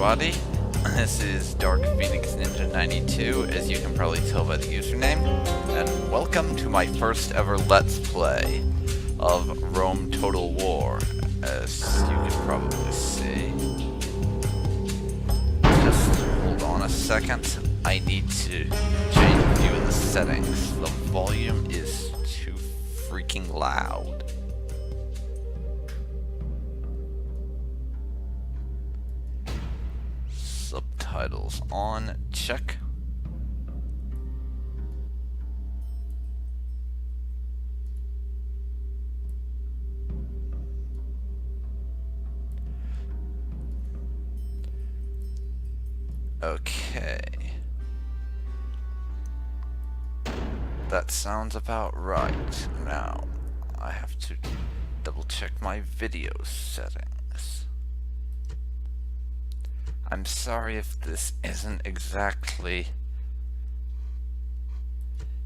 everybody. This is Dark Phoenix Ninja 92, as you can probably tell by the username, and welcome to my first ever Let's Play of Rome Total War, as you can probably see. Just hold on a second, I need to change a few of the settings. The volume is too freaking loud. Subtitles on, check. Okay. That sounds about right. Now, I have to double check my video settings. I'm sorry if this isn't exactly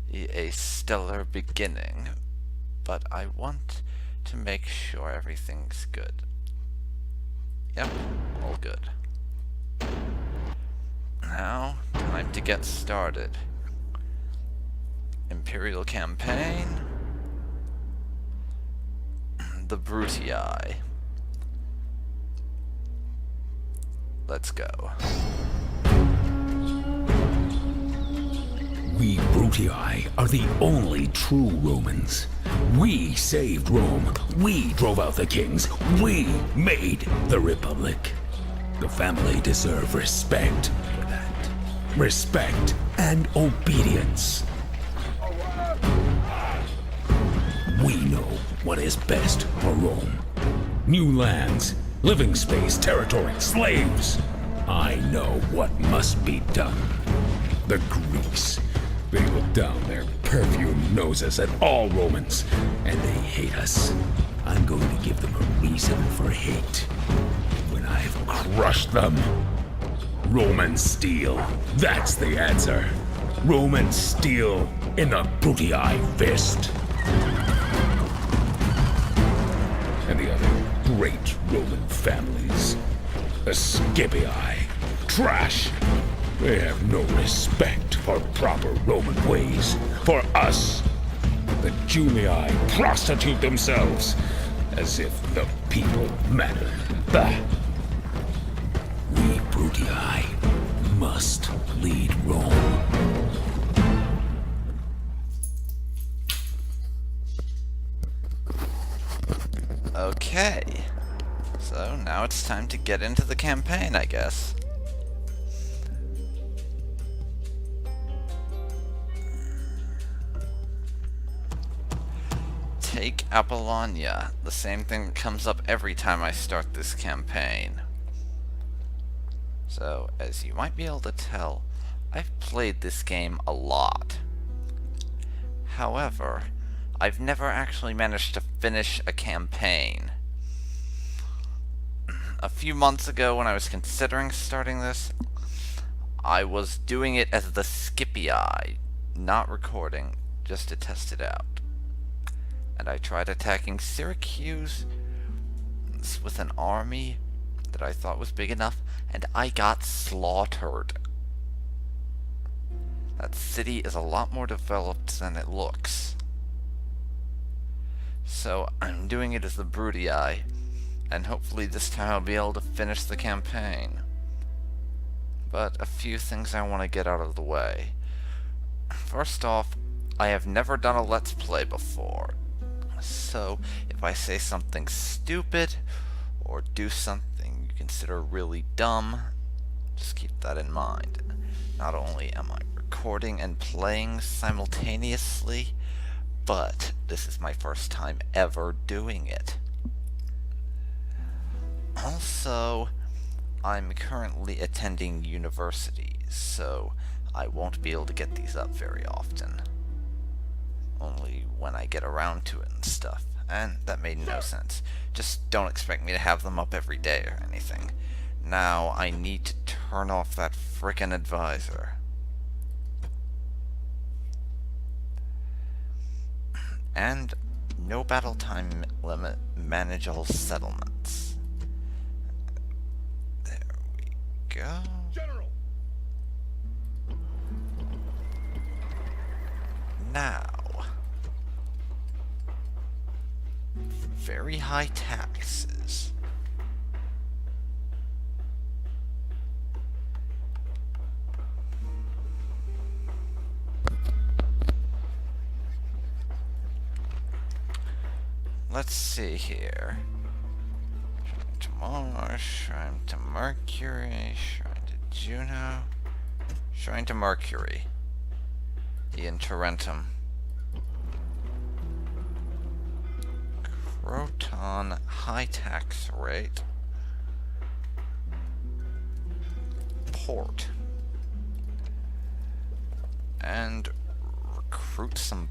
a stellar beginning, but I want to make sure everything's good. Yep, all good. Now, time to get started. Imperial Campaign. The Brutii. Let's go. We Brutii are the only true Romans. We saved Rome. We drove out the kings. We made the Republic. The family deserve respect for that. Respect and obedience. We know what is best for Rome. New lands, living space, territory, slaves. I know what must be done. The Greeks, they look down their perfumed noses at all Romans, and they hate us. I'm going to give them a reason for hate. When I've crushed them, Roman steel, that's the answer. Roman steel in the Brutii fist. And the other great Roman families. The Scipii, trash. They have no respect for proper Roman ways. For us, the Julii prostitute themselves as if the people mattered. Bah. We Brutii must lead Rome. Okay, so now it's time to get into the campaign, I guess. Take Apollonia, the same thing that comes up every time I start this campaign. So, as you might be able to tell, I've played this game a lot. However, I've never actually managed to finish a campaign. A few months ago, when I was considering starting this, I was doing it as the Scipii, not recording, just to test it out. And I tried attacking Syracuse with an army that I thought was big enough, and I got slaughtered. That city is a lot more developed than it looks. So I'm doing it as the Brutii, and hopefully this time I'll be able to finish the campaign. But a few things I want to get out of the way. First off, I have never done a Let's Play before, so if I say something stupid or do something you consider really dumb, just keep that in mind. Not only am I recording and playing simultaneously, but this is my first time ever doing it. Also, I'm currently attending university, so I won't be able to get these up very often. Only when I get around to it and stuff. And that made no sense. Just don't expect me to have them up every day or anything. Now I need to turn off that frickin' advisor. And no battle time limit, manage all settlements. There we go. go. General. Now, very high taxes. Let's see here. Shrine to Mars, Shrine to Mercury, Shrine to Juno, Shrine to Mercury. In Tarentum. Croton, high tax rate. Port. And recruit some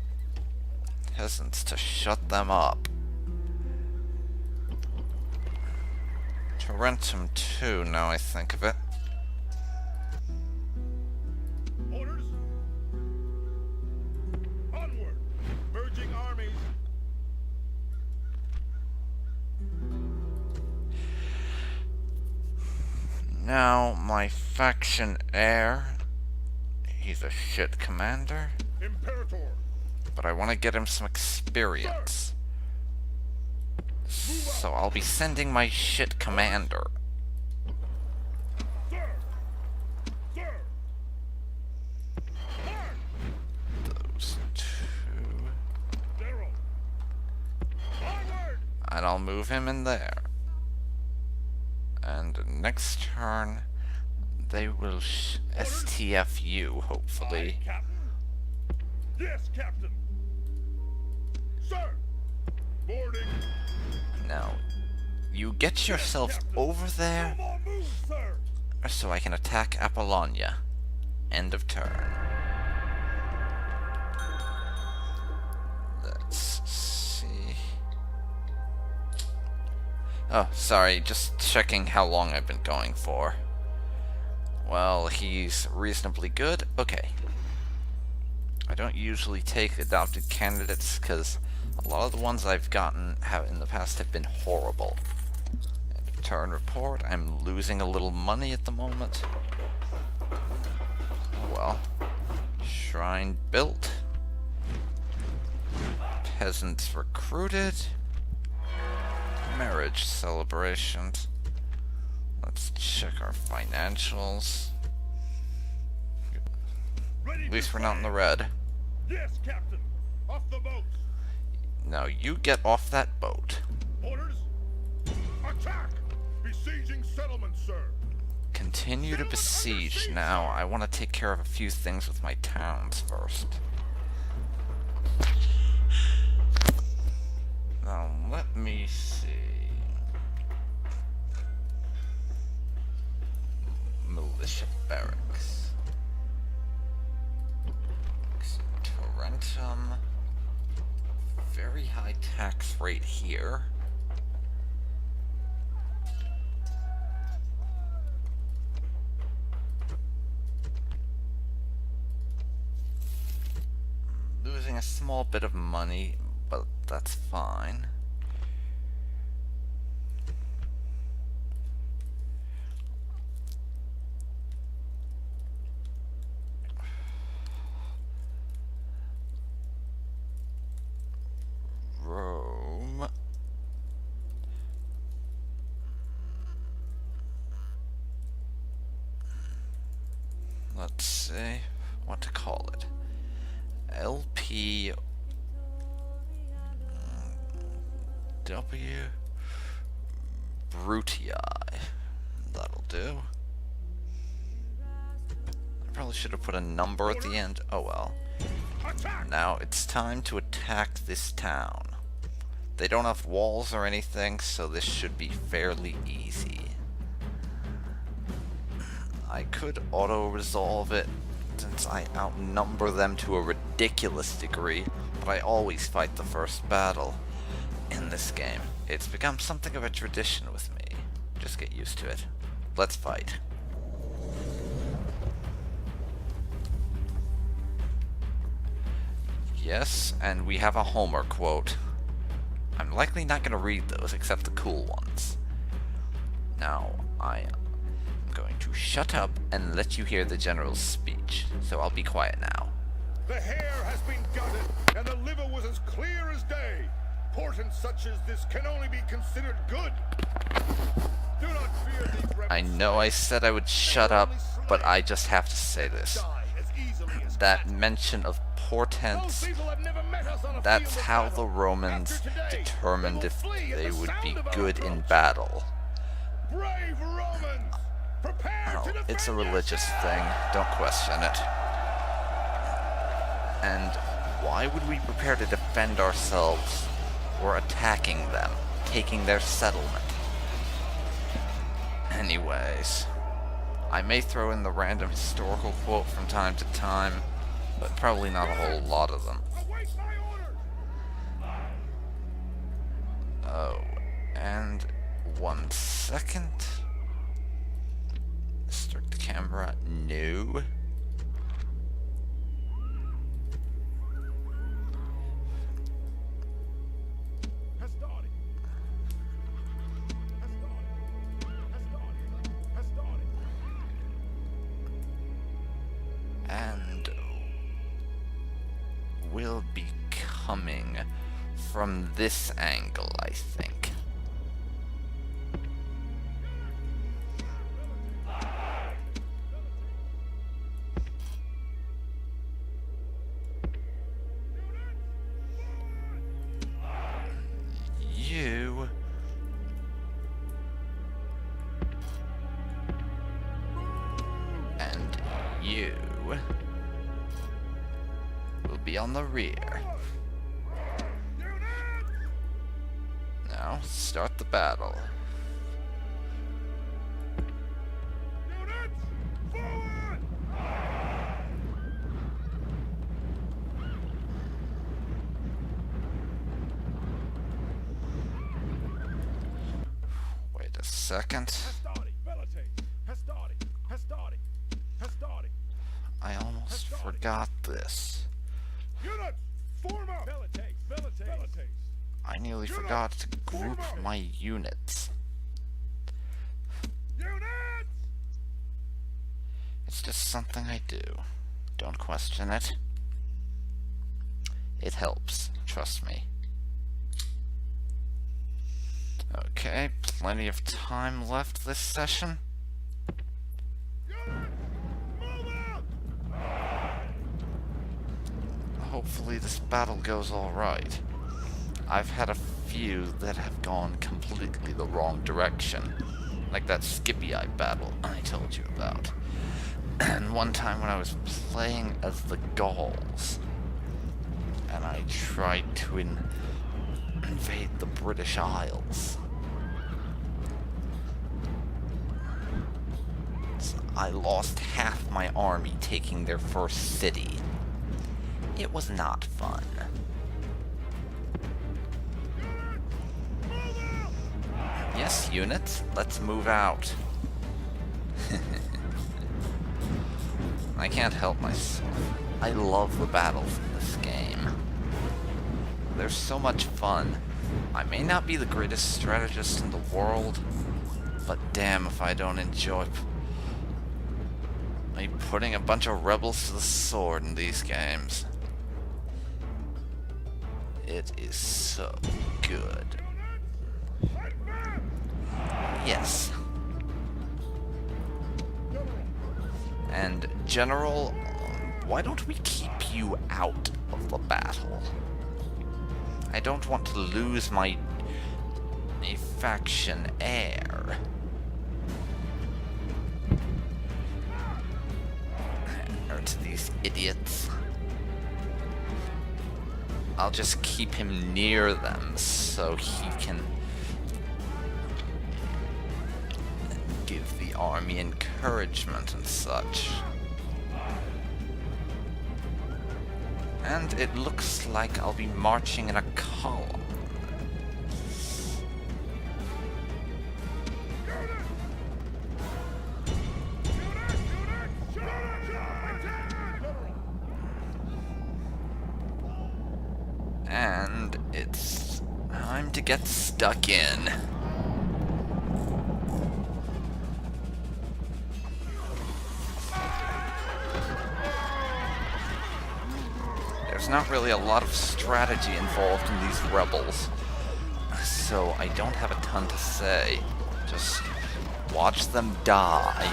peasants to shut them up. Tarentum too, now I think of it. Orders. Onward. Merging armies. Now, my faction heir, he's a shit commander, Imperator. but I want to get him some experience. So I'll be sending my shit commander. Sir. Sir. March. Those two. General. Onward. And I'll move him in there. And next turn, they will STF you, hopefully. Aye, Captain. Yes, Captain. Sir. Boarding. Now, you get yourself over there No more moves, sir. so I can attack Apollonia. End of turn. Let's see. Oh, sorry, just checking how long I've been going for. Well, he's reasonably good. Okay. I don't usually take adopted candidates because a lot of the ones I've gotten in the past have been horrible. End of turn report. I'm losing a little money at the moment. Oh well. Shrine built. Peasants recruited. Marriage celebrations. Let's check our financials. Ready At least to we're not in the fire. red. Yes, Captain. Off the boats. Now you get off that boat. Orders. Attack. Besieging settlement, sir. Continue to besiege. Now, I want to take care of a few things with my towns first. Now, let me see. Militia barracks. Tarentum. Very high tax rate here. Losing a small bit of money, but that's fine. Rome. Let's see what to call it. LP W Brutii. That'll do. I probably should have put a number at the end. Oh well. Attack. Now it's time to attack this town. They don't have walls or anything, so this should be fairly easy. I could auto-resolve it, since I outnumber them to a ridiculous degree, but I always fight the first battle in this game. It's become something of a tradition with me. Just get used to it. Let's fight. Yes, and we have a Homer quote. I'm likely not going to read those, except the cool ones. Now, I am going to to shut up and let you hear the general's speech, so I'll be quiet now. The hair has been gutted, and the liver was as clear as day. Portent such as this can only be considered good. Do not fear these rebels. I know I said I would shut up, but I just have to say this. Die as easily as That mention of portents, those people have never met us on a that's field of how battle. the Romans After today, determined they will if flee at they the would be sound of our good in approach. battle. Brave Romans, prepare Oh, to defend it's a religious yourselves. thing, don't question it. And why would we prepare to defend ourselves? We're attacking them, taking their settlement. Anyways, I may throw in the random historical quote from time to time, but probably not a whole lot of them. Await my orders. Oh, and 1 second. Start the camera. No. Has started. Has started. Has started. Has started. And will be coming from this angle, I think. You and you will be on the rear. Now, start the battle. Units, forward! Wait a second. Has started. Velocities. Has started. Has started. Has started. I almost forgot this. Units, form up. Velocities. Velocities. I nearly forgot to group my units. Units! It's just something I do. Don't question it. It helps, trust me. Okay, plenty of time left this session. Units, move out! Hopefully this battle goes alright. I've had a few that have gone completely the wrong direction. Like that Scipii battle I told you about. And one time when I was playing as the Gauls, and I tried to invade the British Isles. So I lost half my army taking their first city. It was not fun. Yes, units, let's move out. I can't help myself. I love the battles in this game. They're so much fun. I may not be the greatest strategist in the world, but damn if I don't enjoy putting a bunch of rebels to the sword in these games. It is so good. Yes. And General, why don't we keep you out of the battle? I don't want to lose my faction heir. Or to these idiots. I'll just keep him near them so he can give the army encouragement and such. And it looks like I'll be marching in a column. And it's time to get stuck in. there's not really a lot of strategy involved in these rebels, so I don't have a ton to say. Just watch them die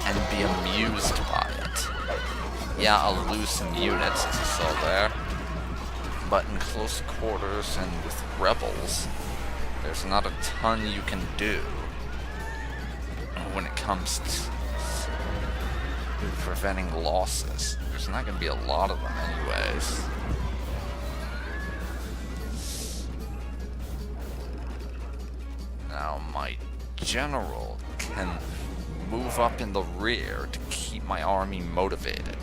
and be amused by it. Yeah, I'll lose some units, as you saw there, but in close quarters and with rebels, there's not a ton you can do when it comes to preventing losses. There's not going to be a lot of them anyways. Now my general can move up in the rear to keep my army motivated.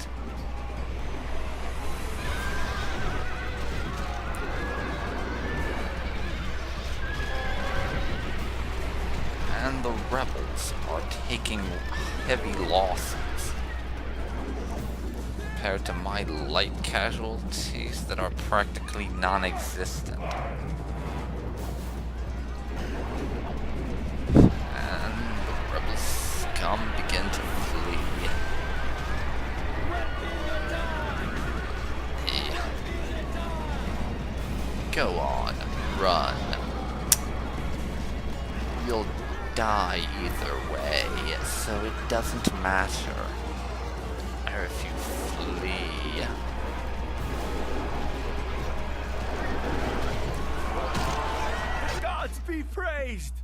And the rebels are taking heavy losses compared to my light casualties that are practically non-existent. And the rebel scum begin to flee. Yeah. Go on, run. You'll die either way, so it doesn't matter. Or if you flee. Gods be praised!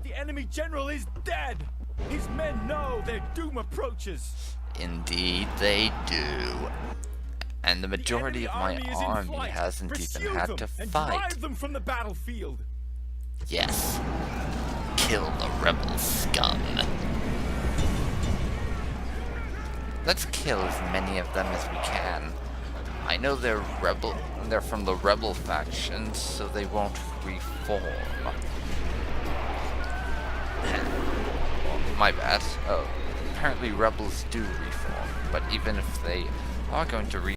The enemy general is dead! His men know their doom approaches! Indeed they do. And the majority of my army hasn't even had to fight. Drive them from the battlefield! Yes. Kill the rebel scum. Let's kill as many of them as we can. I know they're from the rebel faction, so they won't reform. My bad. Oh, apparently rebels do reform, but even if they are going to